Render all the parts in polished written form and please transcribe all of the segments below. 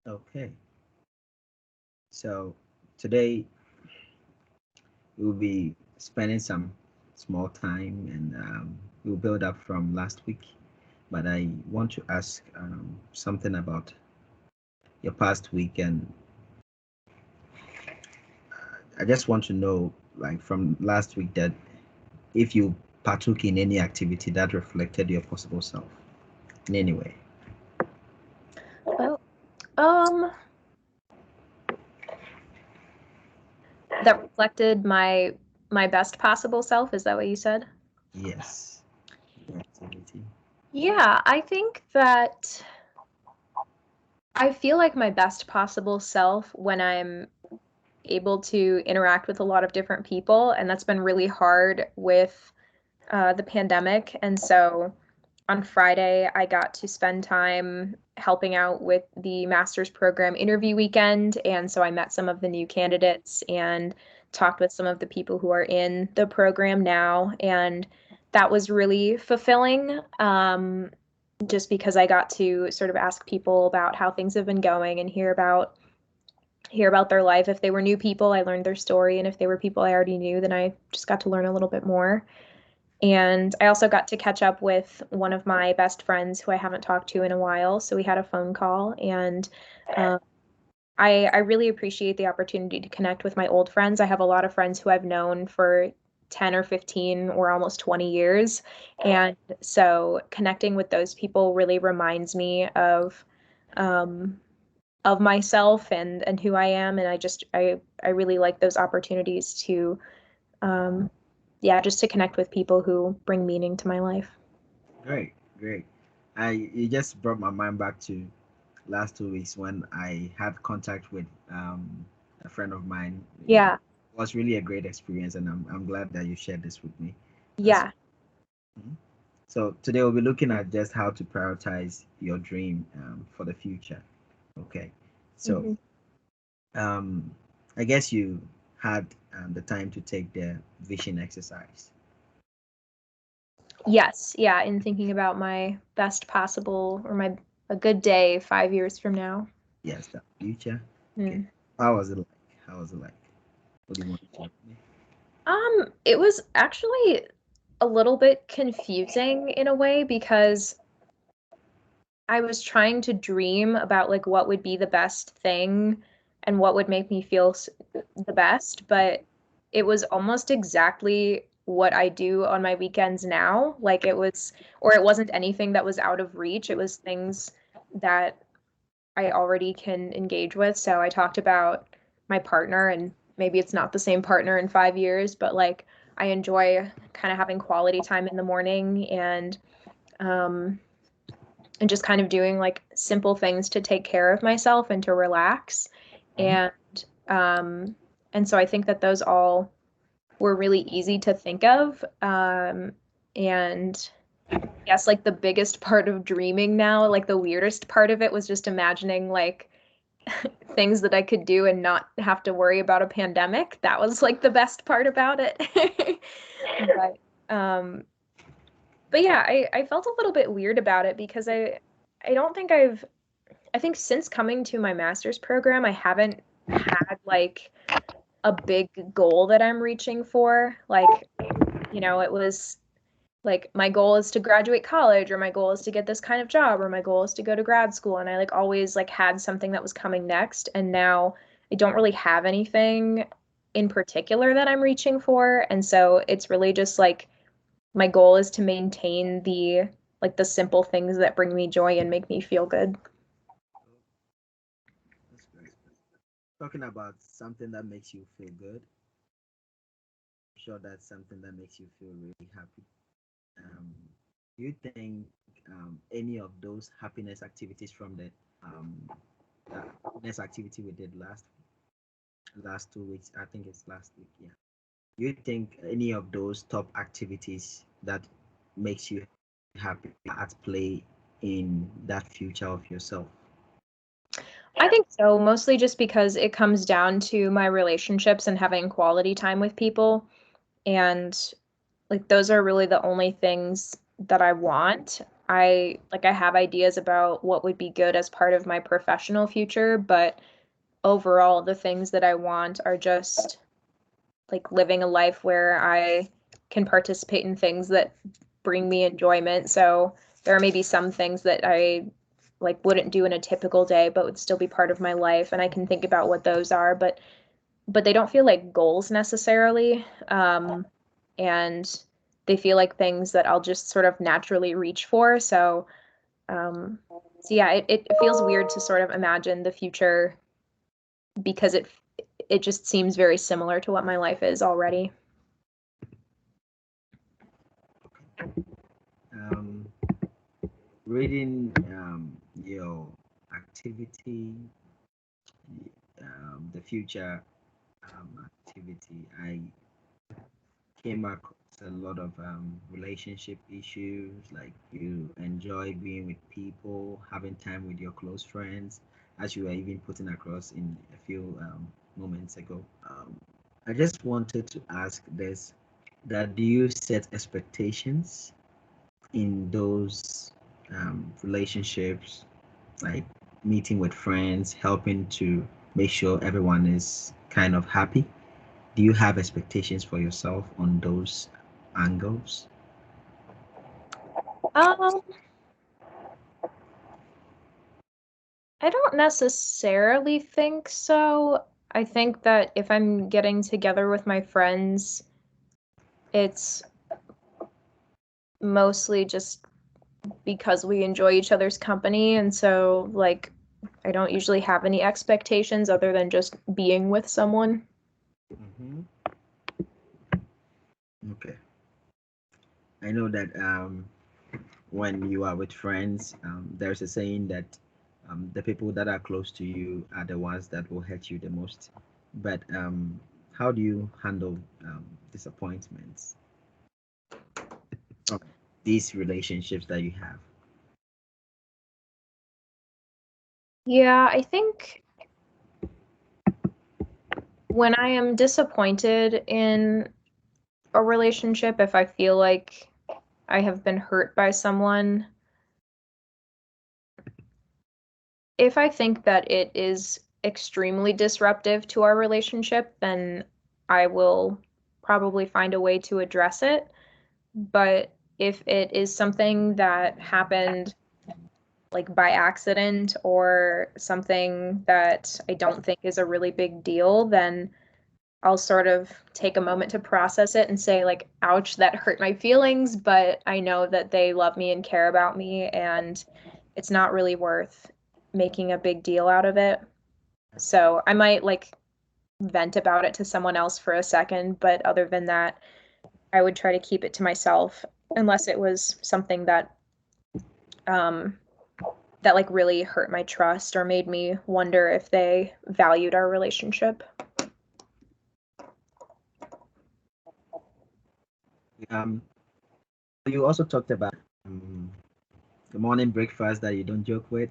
Okay. So today we'll be spending some small time and we'll build up from last week. But I want to ask something about your past week, and I just want to know, like from last week, that if you partook in any activity that reflected your possible self in any way. Oh, um, that reflected my best possible self. Is that what you said? Yes, the activity. Yeah, I think that I feel like my best possible self when I'm able to interact with a lot of different people, and that's been really hard with the pandemic. And so on Friday, I got to spend time helping out with the master's program interview weekend. And so I met some of the new candidates and talked with some of the people who are in the program now. And that was really fulfilling, just because I got to sort of ask people about how things have been going and hear about their life. If they were new people, I learned their story, and if they were people I already knew, then I just got to learn a little bit more. And I also got to catch up with one of my best friends who I haven't talked to in a while. So we had a phone call, and um, I really appreciate the opportunity to connect with my old friends. I have a lot of friends who I've known for 10 or 15 or almost 20 years. And so connecting with those people really reminds me um, of myself and who I am. And I really like those opportunities to um, yeah, just to connect with people who bring meaning to my life. Great, great. I You just brought my mind back to last 2 weeks when I had contact with a friend of mine. Yeah. It was really a great experience, and I'm glad that you shared this with me. That's Yeah. Mhm. So today we'll be looking at just how to prioritize your dream for the future. Okay. So Hmm. um, I guess you had the time to take the vision exercise. Yes. Yeah. In thinking about my best possible or my a good day 5 years from now. Yes, the future. Okay. Hmm. How was it like? How was it like? What do you want to share with me? It was actually a little bit confusing in a way because I was trying to dream about like what would be the best thing and what would make me feel the best, but it was almost exactly what I do on my weekends now. Like or it wasn't anything that was out of reach. It was things that I already can engage with. So I talked about my partner, and maybe it's not the same partner in 5 years, but like I enjoy kind of having quality time in the morning um, and just kind of doing like simple things to take care of myself and to relax. Mhm. And um, and so I think that those all were really easy to think of. And yes, like the biggest part of dreaming now, like the weirdest part of it was just imagining like things that I could do and not have to worry about a pandemic. That was like the best part about it. But but yeah, I felt a little bit weird about it because I don't think I think since coming to my master's program, I haven't had like a big goal that I'm reaching for. Like, it was like my goal is to graduate college, or my goal is to get this kind of job, or my goal is to go to grad school, and I like always like had something that was coming next. And now I don't really have anything in particular that I'm reaching for, and so it's really just like my goal is to maintain the simple things that bring me joy and make me feel good. Oh, that's great. Talking about something that makes you feel good, I'm sure that's something that makes you feel really happy. Um, do you think any of those happiness activities from um, the happiness activity we did last 2 weeks? I think it's last week. Yeah. Do you think any of those top activities that makes you happy at play in that future of yourself? I think so, mostly just because it comes down to my relationships and having quality time with people. And like those are really the only things that I want. I have ideas about what would be good as part of my professional future, but overall the things that I want are just like living a life where I can participate in things that bring me enjoyment. So there are maybe some things that I like wouldn't do in a typical day but would still be part of my life, and I can think about what those are, but they don't feel like goals necessarily. And they feel like things that I'll just sort of naturally reach for. Um, so yeah, it feels weird to sort of imagine the future because it just seems very similar to what my life is already. Um, reading your activity, the future activity, I came across a lot of relationship issues, like you enjoy being with people, having time with your close friends, as you were even putting across in a few moments ago. I just wanted to ask this, that do you set expectations in those relationships, like meeting with friends, helping to make sure everyone is kind of happy? Do you have expectations for yourself on those angles? Um, I don't necessarily think so. I think that if I'm getting together with my friends, it's mostly just because we enjoy each other's company. And so, like, I don't usually have any expectations other than just being with someone. Hmm. Okay. I know that when you are with friends, there's a saying that the people that are close to you are the ones that will hurt you the most. But how do you handle disappointments from these relationships that you have? Yeah, I think when I am disappointed in a relationship, if I feel like I have been hurt by someone, if I think that it is extremely disruptive to our relationship, then I will probably find a way to address it. But if it is something that happened like by accident or something that I don't think is a really big deal, then I'll sort of take a moment to process it and say, like, ouch, that hurt my feelings, but I know that they love me and care about me, and it's not really worth making a big deal out of it. So I might like vent about it to someone else for a second, but other than that, I would try to keep it to myself unless it was something um that like really hurt my trust or made me wonder if they valued our relationship. Um, you also talked about um, the morning breakfast that you don't joke with.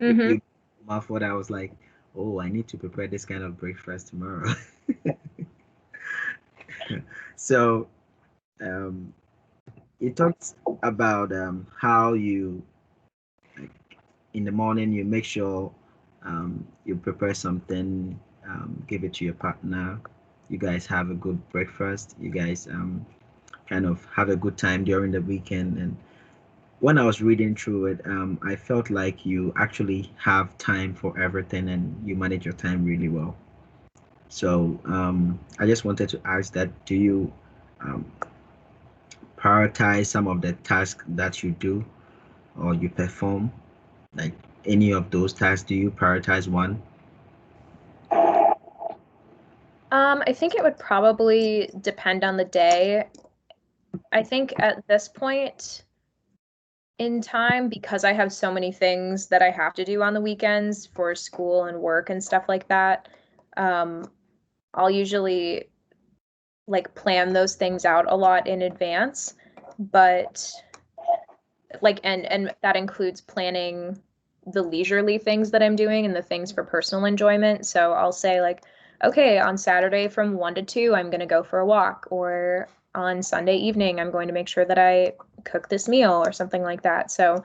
Mm-hmm. You mouth what I was like, oh, I need to prepare this kind of breakfast tomorrow. So um, you talked about how you, like, in the morning, you make sure you prepare something, give it to your partner. You guys have a good breakfast. You guys kind of have a good time during the weekend. And when I was reading through it, I felt like you actually have time for everything and you manage your time really well. So I just wanted to ask that, do you um, prioritize some of the tasks that you do or you perform? Like any of those tasks, do you prioritize one? I think it would probably depend on the day. I think at this point in time, because I have so many things that I have to do on the weekends for school and work and stuff like that, um, I'll usually like plan those things out a lot in advance. But like and that includes planning the leisurely things that I'm doing and the things for personal enjoyment. So I'll say like, okay, on Saturday from 1 to 2, I'm going to go for a walk, or on Sunday evening, I'm going to make sure that I cook this meal or something like that. So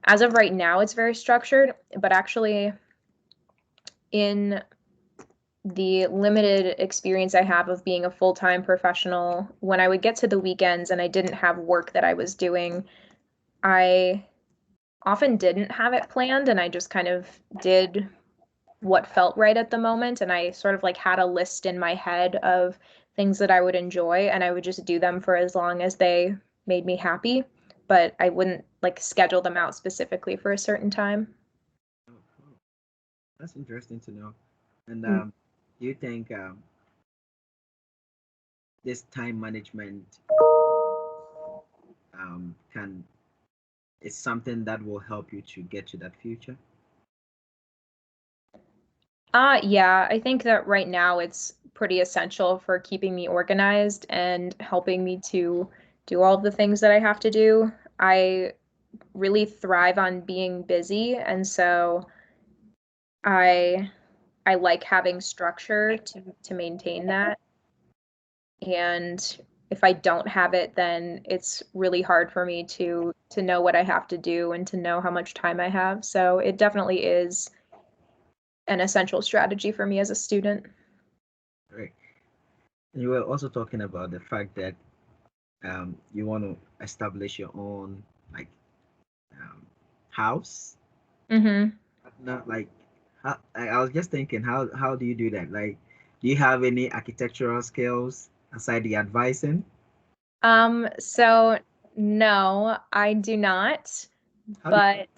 as of right now, it's very structured, but actually, in the limited experience I have of being a full-time professional, when I would get to the weekends and I didn't have work that I was doing, I often didn't have it planned and I just kind of did what felt right at the moment. And I sort of like had a list in my head of things that I would enjoy and I would just do them for as long as they made me happy. But I wouldn't like schedule them out specifically for a certain time. Oh, cool. That's interesting to know. And Mm. do you think this time management can is something that will help you to get to that future? Yeah, I think that right now it's pretty essential for keeping me organized and helping me to do all of the things that I have to do. I really thrive on being busy, and so I I like having structure to maintain that. And if I don't have it, then it's really hard for me to know what I have to do and to know how much time I have. So it definitely is an essential strategy for me as a student. Right. And you were also talking about the fact that you want to establish your own like um, house. Hmm. Not like how, I was just thinking, how do you do that? Like, do you have any architectural skills aside the advising? So no, I do not, How do but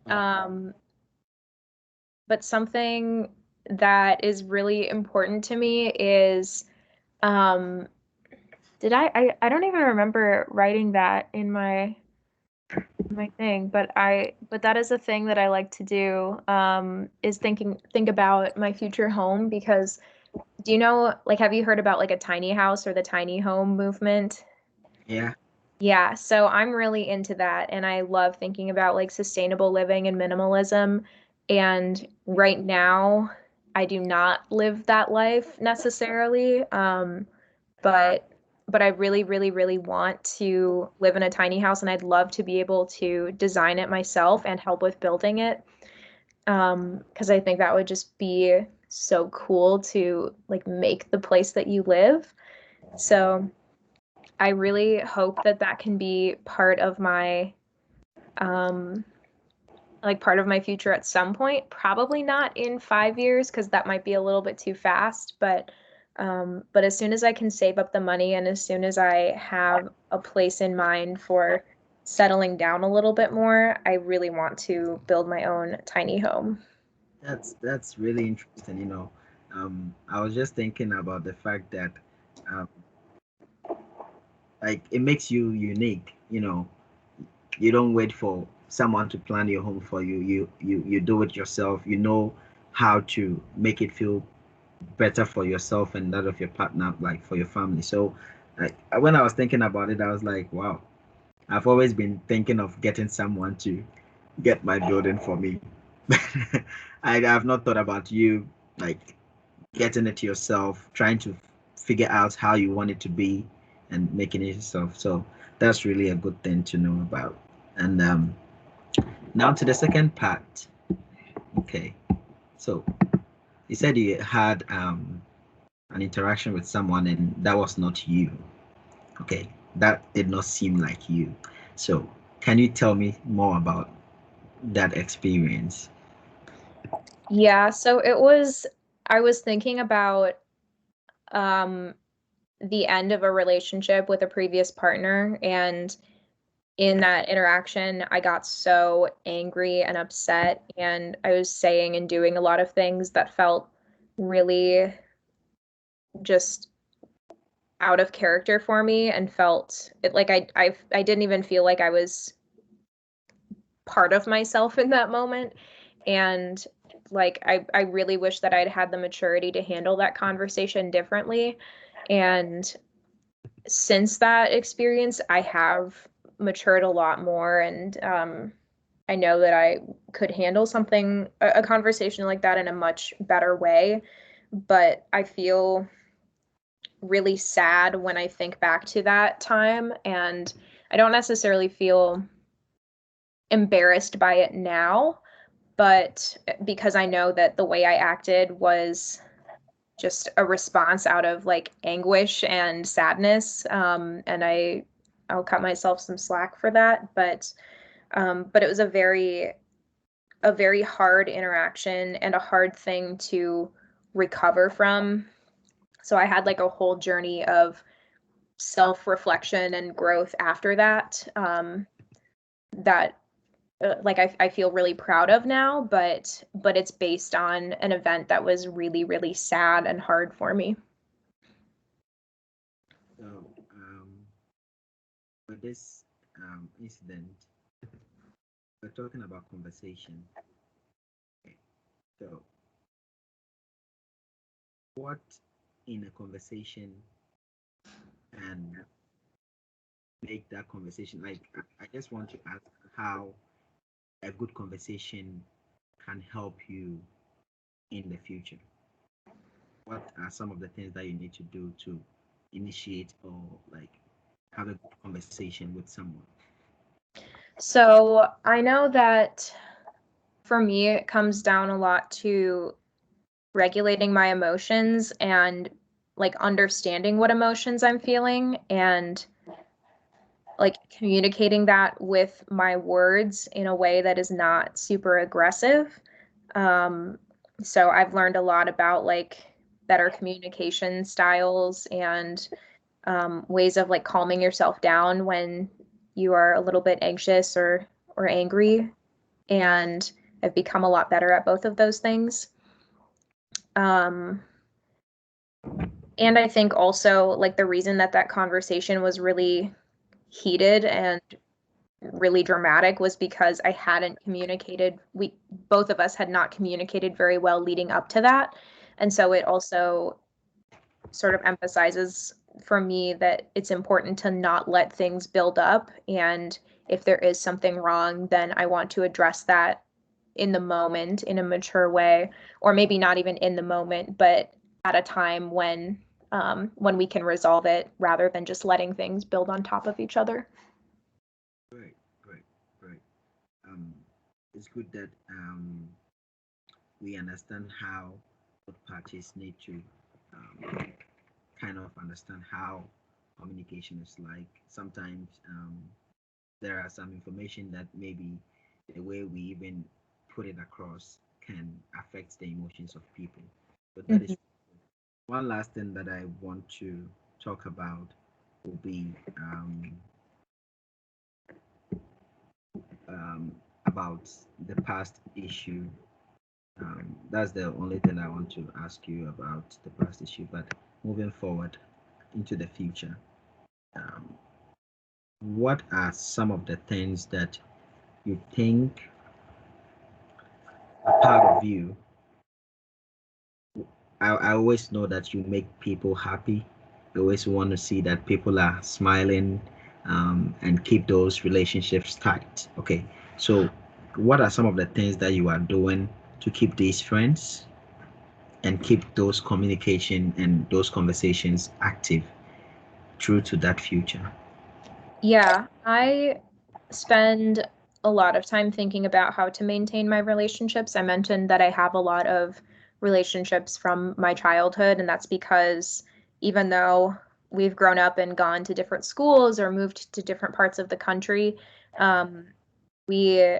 you? something that is really important to me is um did I don't even remember writing that in my thing, but that is a thing that I like to do, is think about my future home because do you know, like, have you heard about like a tiny house or the tiny home movement? Yeah, Yeah, so I'm really into that and I love thinking about like sustainable living and minimalism. And right now, I do not live that life necessarily. But I really, really, really want to live in a tiny house and I'd love to be able to design it myself and help with building it. Because I think that would just be so cool to like make the place that you live. So I really hope that that can be um part of my future at some point. Probably not in 5 years because that might be a little bit too fast, but as soon as I can save up the money and as soon as I have a place in mind for settling down a little bit more, I really want to build my own tiny home. that's really interesting. I was just thinking about the fact that um, like it makes you unique. You don't wait for someone to plan your home for you. You do it yourself. You know how to make it feel better for yourself and that of your partner, like for your family. So, like when I was thinking about it, I was like, wow, I've always been thinking of getting someone to get my building for me. I have not thought about you like getting it yourself, trying to figure out how you want it to be and making it yourself. So that's really a good thing to know about. And now to the second part. Okay. So you said you had an interaction with someone and that was not you. Okay. That did not seem like you. So can you tell me more about that experience? Yeah, so I was thinking about um the end of a relationship with a previous partner, and in that interaction I got so angry and upset and I was saying and doing a lot of things that felt really just out of character for me and felt it like I didn't even feel like I was part of myself in that moment. And like I really wish that I'd had the maturity to handle that conversation differently. And since that experience, I have matured a lot more, and I know that I could handle a conversation like that in a much better way. But I feel really sad when I think back to that time, and I don't necessarily feel embarrassed by it now, but because I know that the way I acted was just a response out of like anguish and sadness, and I'll cut myself some slack for that, but it was a very hard interaction and a hard thing to recover from. So I had like a whole journey of self-reflection and growth after that, that like I feel really proud of now, but it's based on an event that was really, really sad and hard for me. So, with this incident, we're talking about conversation. Okay. So, what in a conversation can make that conversation like? I just want to ask how a good conversation can help you in the future. What are some of the things that you need to do to initiate or like have a good conversation with someone? So I know that for me, it comes down a lot to regulating my emotions and like understanding what emotions I'm feeling and like communicating that with my words in a way that is not super aggressive. Um, so I've learned a lot about like better communication styles and ways of like calming yourself down when you are a little bit anxious or angry. And I've become a lot better at both of those things. Um, and I think also like the reason that that conversation was really heated and really dramatic was because I hadn't communicated. We both of us had not communicated very well leading up to that. And so it also sort of emphasizes for me that it's important to not let things build up. And if there is something wrong, then I want to address that in the moment in a mature way, or maybe not even in the moment, but at a time when we can resolve it rather than just letting things build on top of each other. Great, great, great. Um, it's good that we understand how both parties need to um, kind of understand how communication is like. Sometimes there are some information that maybe the way we even put it across can affect the emotions of people. But that Mhm. is one last thing that I want to talk about will be um, about the past issue. That's the only thing I want to ask you about the past issue. But moving forward into the future, um, what are some of the things that you think are part of you? I always know that you make people happy. I always want to see that people are smiling and keep those relationships tight. Okay, so what are some of the things that you are doing to keep these friends and keep those communication and those conversations active through to that future? Yeah, I spend a lot of time thinking about how to maintain my relationships. I mentioned that I have a lot of relationships from my childhood, and that's because even though we've grown up and gone to different schools or moved to different parts of the country, um, we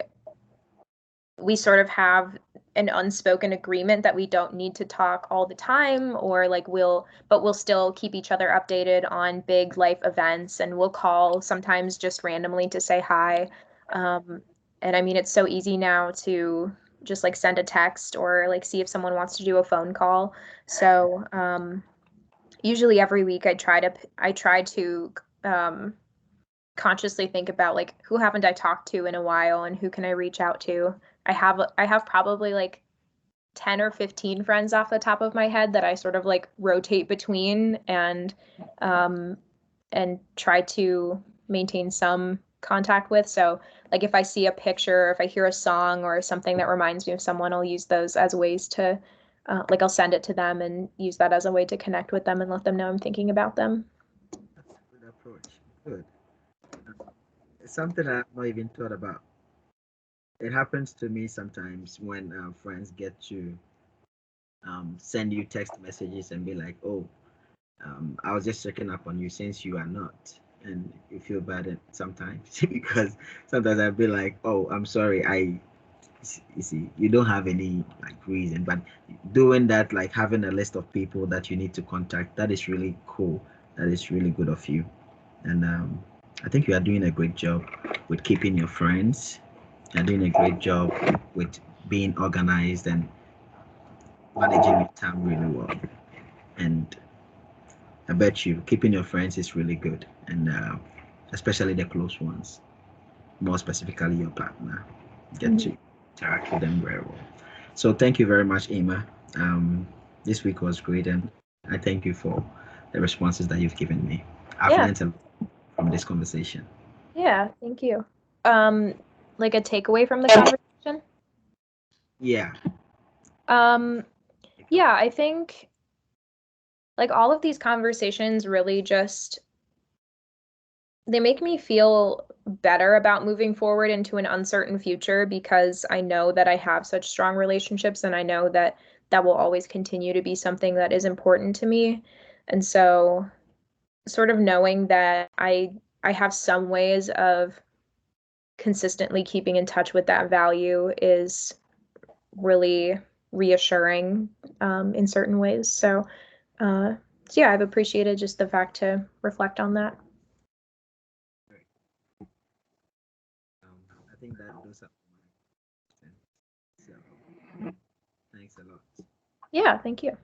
we sort of have an unspoken agreement that we don't need to talk all the time or like we'll still keep each other updated on big life events and we'll call sometimes just randomly to say hi. um, and I mean it's so easy now to just like send a text or like see if someone wants to do a phone call. So usually every week I try to um, consciously think about like who haven't I talked to in a while and who can I reach out to. I have probably like 10 or 15 friends off the top of my head that I sort of like rotate between um and try to maintain some contact with. So like if I see a picture, if I hear a song or something that reminds me of someone, I'll use those as ways to like I'll send it to them and use that as a way to connect with them and let them know I'm thinking about them. That's a good approach. Good. Uh, it's something I've not even thought about. It happens to me sometimes when friends get to send you text messages and be like, "Oh, I was just checking up on you since you are not," and you feel bad sometimes because sometimes I'd be like, "Oh, I'm sorry, you see, you don't have any like reason," but doing that, like having a list of people that you need to contact, that is really cool. That is really good of you, and I think you are doing a great job with keeping your friends. You're doing a great job with being organized and managing your time really well. And I bet you keeping your friends is really good, and especially the close ones, more specifically your partner. Get Mhm. to interact with them very well. So thank you very much, Emma. Um, this week was great, and I thank you for the responses that you've given me. I've Yeah, learned a lot from this conversation. yeah, thank you. Um, like a takeaway from the conversation? Yeah. Um, Takeaway. yeah, I think like all of these conversations really just they make me feel better about moving forward into an uncertain future because I know that I have such strong relationships and I know that that will always continue to be something that is important to me. And so sort of knowing that I have some ways of consistently keeping in touch with that value is really reassuring in certain ways. Uh, so yeah, I've appreciated just the fact to reflect on that. Great. I think that those are my questions. So thanks a lot. Yeah, thank you.